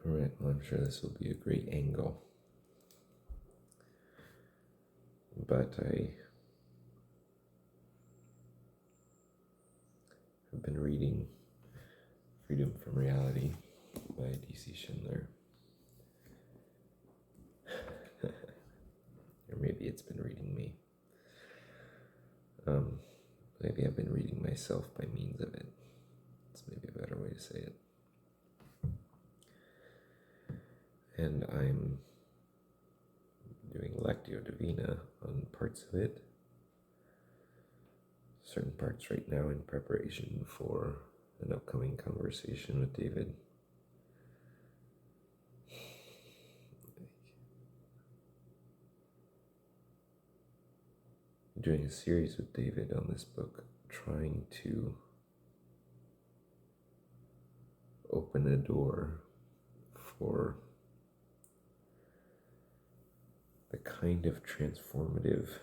Alright, well, I'm sure this will be a great angle. But I have been reading Freedom from Reality by D.C. Schindler. Or maybe it's been reading me. Maybe I've been reading myself by means of it. It's maybe a better way to say it. And I'm doing Lectio Divina on parts of it. Certain parts right now in preparation for an upcoming conversation with David. Doing a series with David on this book, trying to open a door for the kind of transformative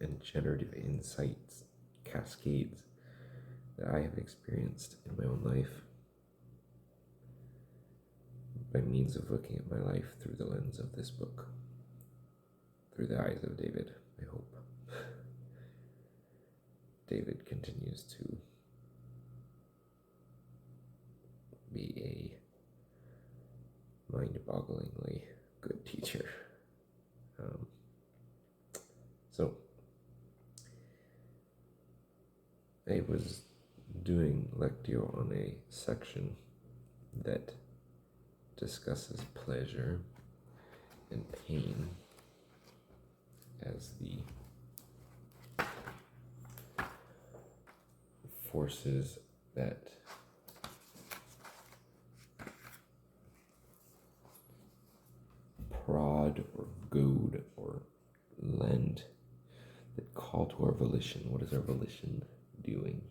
and generative insights, cascades that I have experienced in my own life by means of looking at my life through the lens of this book, through the eyes of David, I hope. David continues to be a mind-bogglingly good teacher. So I was doing Lectio on a section that discusses pleasure and pain as the forces that prod or goad or lend, that call to our volition. What is our volition doing?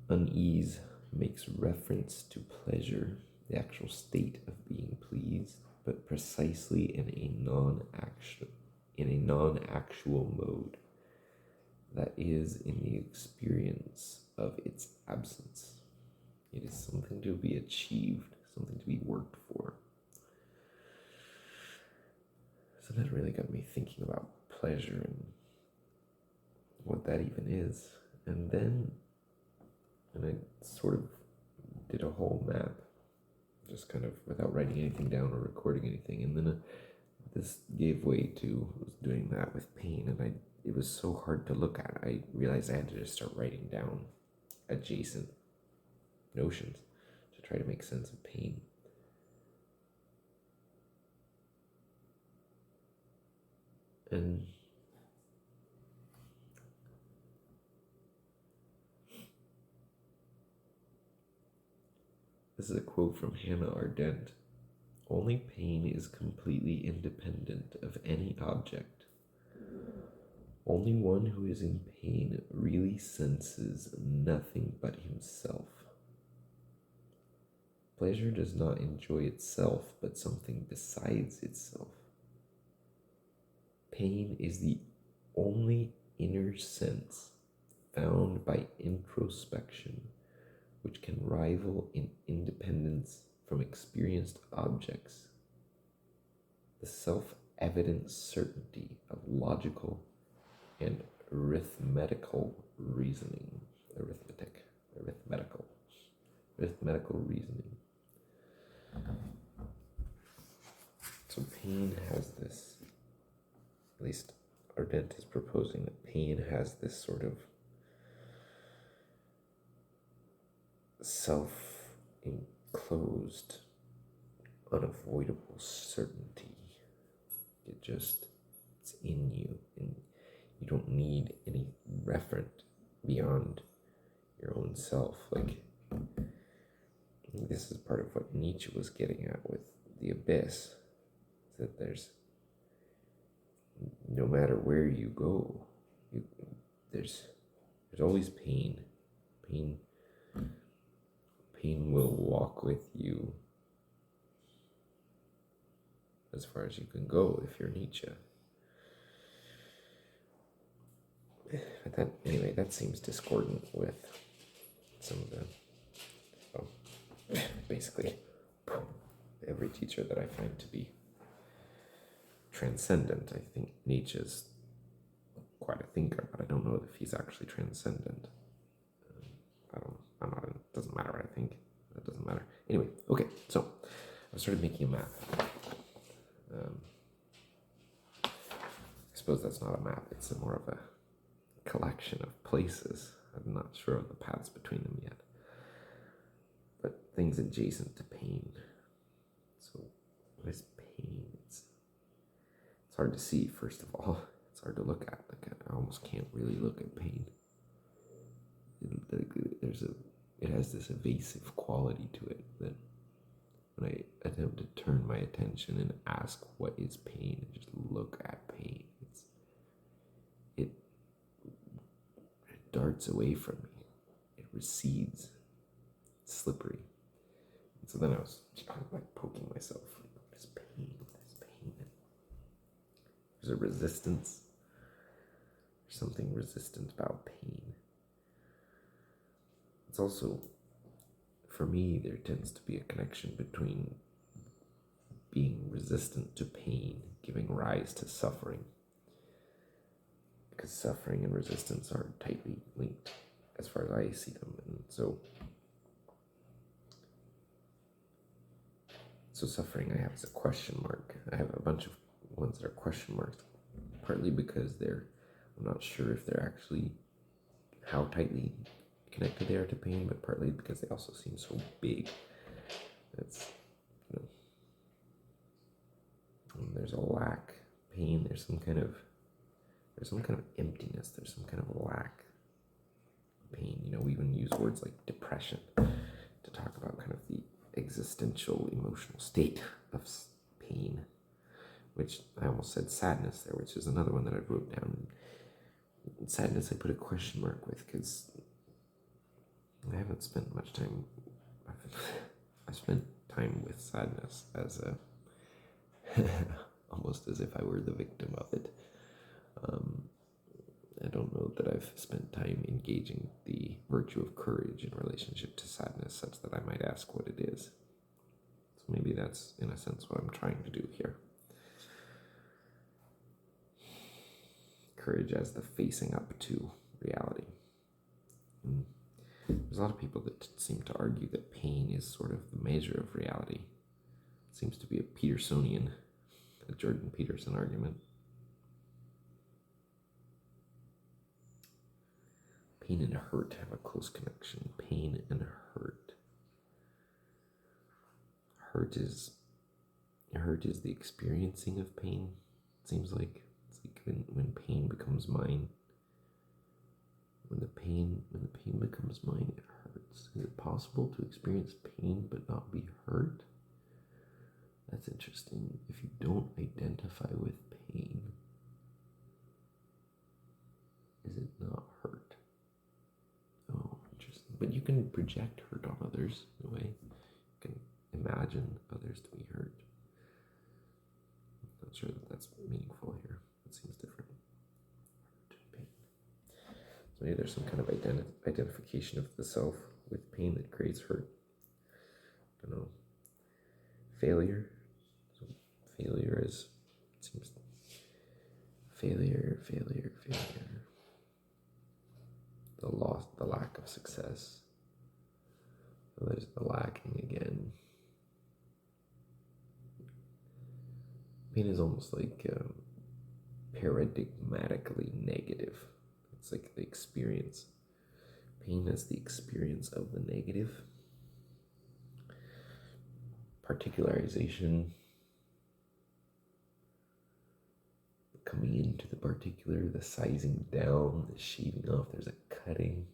Unease makes reference to pleasure, the actual state of being pleased, but precisely in a non-actual mode, that is, in the experience of its absence. It is something to be achieved, something to be worked for. So that really got me thinking about pleasure and what that even is. And I sort of did a whole map, just kind of without writing anything down or recording anything. And then this gave way to doing that with pain, and it was so hard to look at. I realized I had to just start writing down adjacent notions to try to make sense of pain. And this is a quote from Hannah Arendt. Only pain is completely independent of any object. Only one who is in pain really senses nothing but himself. Pleasure does not enjoy itself, but something besides itself. Pain is the only inner sense found by introspection which can rival in independence from experienced objects the self-evident certainty of logical and arithmetical reasoning. Arithmetical reasoning. So pain has this, at least Arendt is proposing that pain has this sort of self-enclosed, unavoidable certainty. It's in you, and you don't need any referent beyond your own self. Like, this is part of what Nietzsche was getting at with the abyss, that there's, no matter where you go, there's always pain. Pain will walk with you as far as you can go if you're Nietzsche. But that seems discordant with some of the, well, basically every teacher that I find to be transcendent. I think Nietzsche's quite a thinker, but I don't know if he's actually transcendent. I'm not, it doesn't matter what I think. That doesn't matter. Anyway, okay, so I started making a map. I suppose that's not a map, it's more of a collection of places. I'm not sure of the paths between them yet. But things adjacent to pain. So, what is pain? It's hard to see, first of all. It's hard to look at. Like, I almost can't really look at pain. It has this evasive quality to it that when I attempt to turn my attention and ask what is pain and just look at pain, it darts away from me. It recedes. It's slippery. And so then I was like poking myself, like, what is pain? What is pain? There's a resistance. There's something resistant about pain. It's also, for me, there tends to be a connection between being resistant to pain, giving rise to suffering. Because suffering and resistance are tightly linked as far as I see them. And so suffering I have as a question mark. I have a bunch of ones that are question marks, partly because I'm not sure if they're actually how tightly connected they are to pain, but partly because they also seem so big. It's, there's a lack, pain, there's some kind of emptiness, there's some kind of lack, pain. We even use words like depression to talk about kind of the existential emotional state of pain, which I almost said sadness there, which is another one that I wrote down. Sadness I put a question mark with because I haven't spent much time. I spent time with sadness as almost as if I were the victim of it. I don't know that I've spent time engaging the virtue of courage in relationship to sadness such that I might ask what it is. So maybe that's, in a sense, what I'm trying to do here. Courage as the facing up to reality. There's a lot of people that seem to argue that pain is sort of the measure of reality. It seems to be a Petersonian, a Jordan Peterson argument. Pain and hurt have a close connection. Pain and hurt. Hurt is the experiencing of pain. It seems like it's like when pain becomes mine. When the pain becomes mine, it hurts. Is it possible to experience pain but not be hurt? That's interesting. If you don't identify with pain, is it not hurt? Oh, interesting. But you can project hurt on others in a way. You can imagine others to be hurt. I'm not sure that that's meaningful here. It seems different. Hurt and pain. So maybe there's some kind of identification of the self with pain that creates hurt. I don't know. Failure. So failure is, it seems, failure. The lack of success. So there's the lacking again. Pain is almost like paradigmatically negative. It's like the experience. Pain is the experience of the negative. Particularization. Coming into the particular, the sizing down, the shaving off, there's a cutting.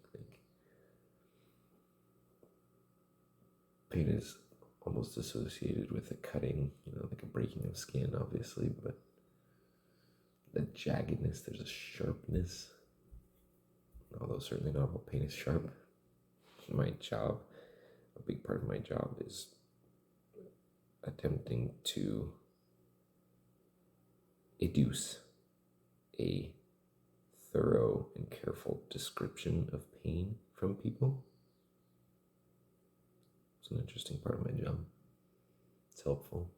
Pain is almost associated with a cutting, like a breaking of skin, obviously, but the jaggedness, there's a sharpness. Although certainly not all pain is sharp. My job, a big part of my job is attempting to educe a thorough and careful description of pain from people. It's an interesting part of my job. It's helpful.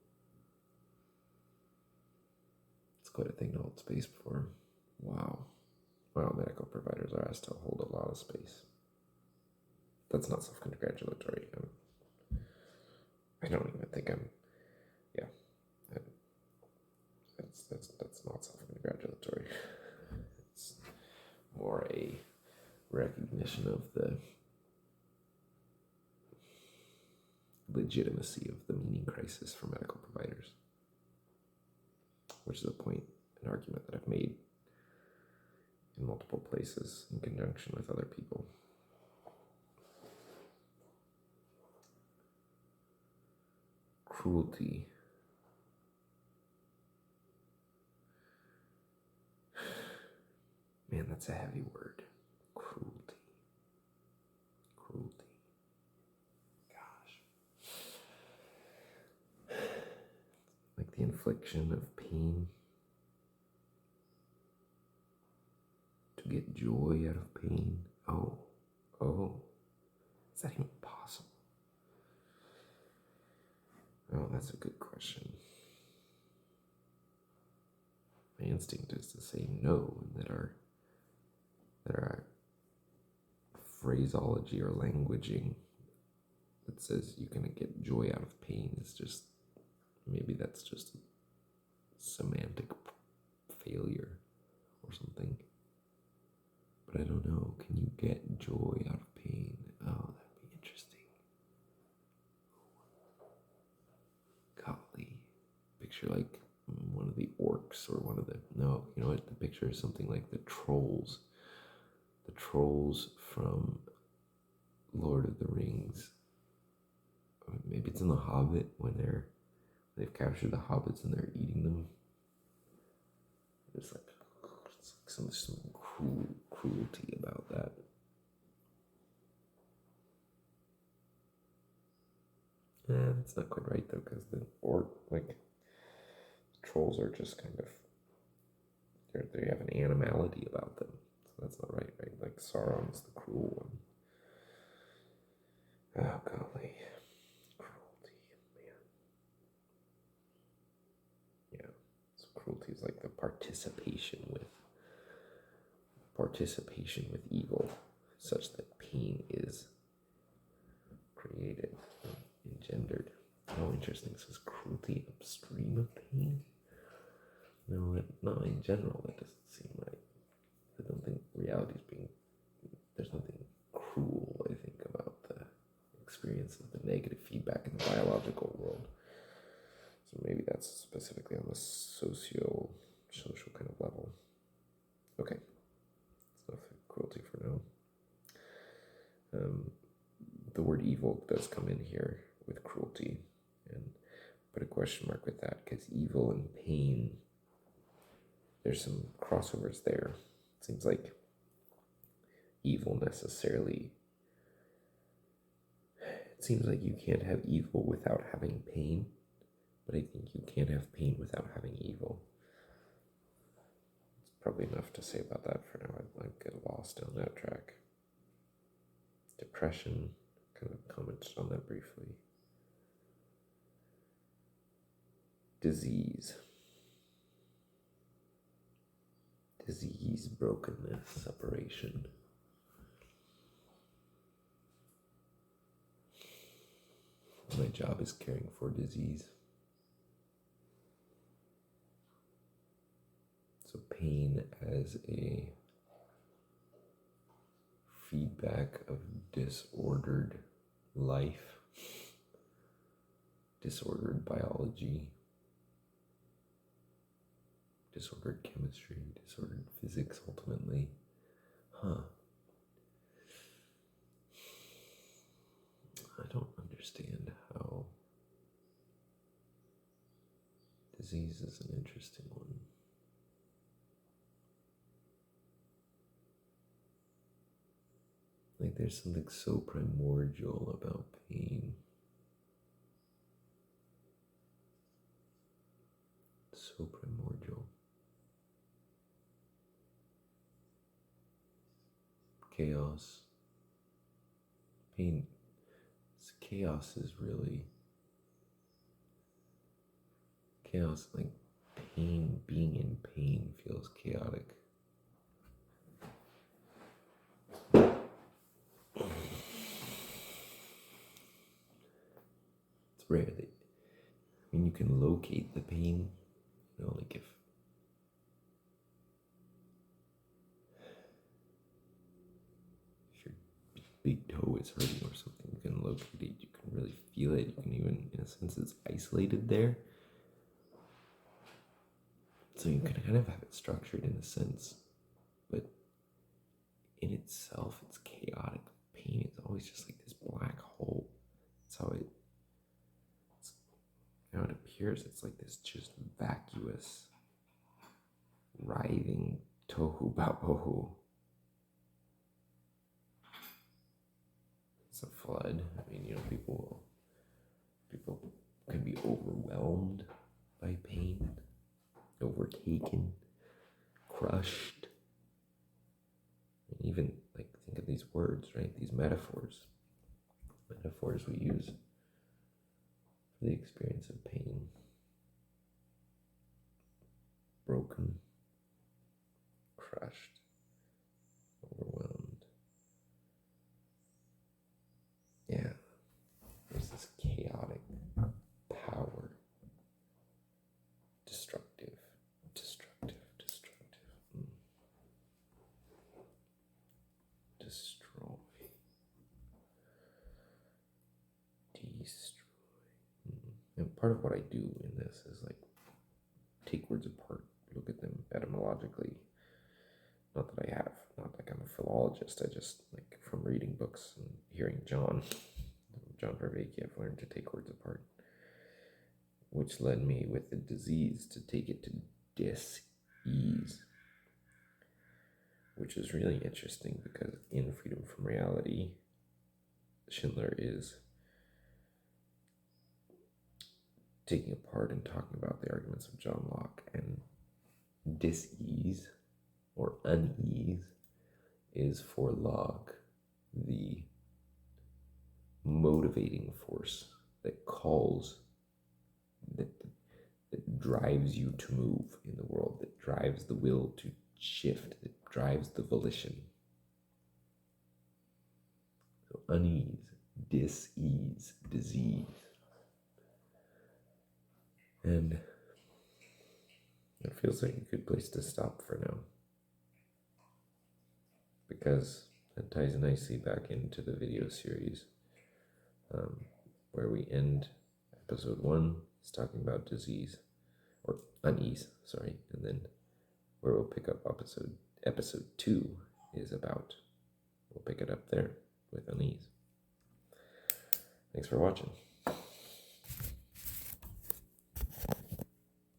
It's quite a thing to hold space for. Wow. Well, medical providers are asked to hold a lot of space. That's not self-congratulatory. I don't even think I'm. Yeah, that's not self-congratulatory. It's more a recognition of the legitimacy of the meaning crisis for medical providers, which is an argument that I've made in multiple places in conjunction with other people. Cruelty. Man, that's a heavy word. Cruelty. Cruelty. Gosh. Like the infliction of pain. To get joy out of pain. Oh. Is that even possible? Oh, that's a good question. My instinct is to say no, and that our phraseology or languaging that says you can get joy out of pain is just, maybe that's just a semantic failure or something. But I don't know. Can you get joy out of pain? Oh, that'd be interesting. Golly. Picture like one of the orcs or one of the, no, you know what? The picture is something like the trolls. The trolls from Lord of the Rings. Maybe it's in The Hobbit when they've captured the hobbits and they're eating them. It's like some cruelty about that. It's not quite right though, because the trolls are just kind of, they have an animality about them. So that's not right? Like Sauron's the cruel one. Oh golly. Cruelty, man. Yeah. So cruelty is like the participation with evil, such that pain is created, engendered. Oh, interesting. So is cruelty upstream of pain? No, not in general. That doesn't seem right. I don't think there's nothing cruel, I think, about the experience of the negative feedback in the biological world. So maybe that's specifically on the social kind of level. Okay. That's enough cruelty for now. The word evil does come in here with cruelty, and put a question mark with that, because evil and pain, there's some crossovers there. It seems like evil necessarily, it seems like you can't have evil without having pain, but I think you can't have pain without having evil. It's probably enough to say about that for now. I might get lost down that track. Depression, kind of commented on that briefly. Disease, brokenness, separation. My job is caring for disease. So pain as a feedback of disordered life, disordered biology, disordered chemistry, disordered physics, ultimately. I don't understand how disease is an interesting one. Like there's something so primordial about pain. So primordial. chaos. Pain. Chaos is really chaos. Like pain, being in pain feels chaotic. It's rare that, you can locate the pain, like if your big toe is hurting or something, you can locate it, you can really feel it, you can even, in a sense, it's isolated there. So you can kind of have it structured in a sense, but in itself, it's chaotic. Pain is always just like this black hole. That's how it appears. It's like this just vacuous, writhing tohu babohu. It's a flood. People can be overwhelmed by pain, overtaken, crushed. And even think of these words, right? These metaphors we use for the experience of pain. Broken, crushed, overwhelmed. Yeah, there's this chaotic power. Destructive. Destroy. Destroy. And part of what I do in this is take words apart, look at them etymologically. Not that I have, not like I'm a philologist, I just, from reading books and hearing John Vervaeke, I've learned to take words apart. Which led me with the disease to take it to dis-ease. Which is really interesting because in Freedom from Reality, Schindler is taking apart and talking about the arguments of John Locke, and dis-ease or unease is for Locke the motivating force that drives you to move in the world, that drives the will to shift, that drives the volition. So unease, dis-ease, disease. And it feels like a good place to stop for now, because that ties nicely back into the video series where we end episode 1 is talking about disease, or unease, sorry, and then where we'll pick up episode 2 is about, we'll pick it up there with unease. Thanks for watching.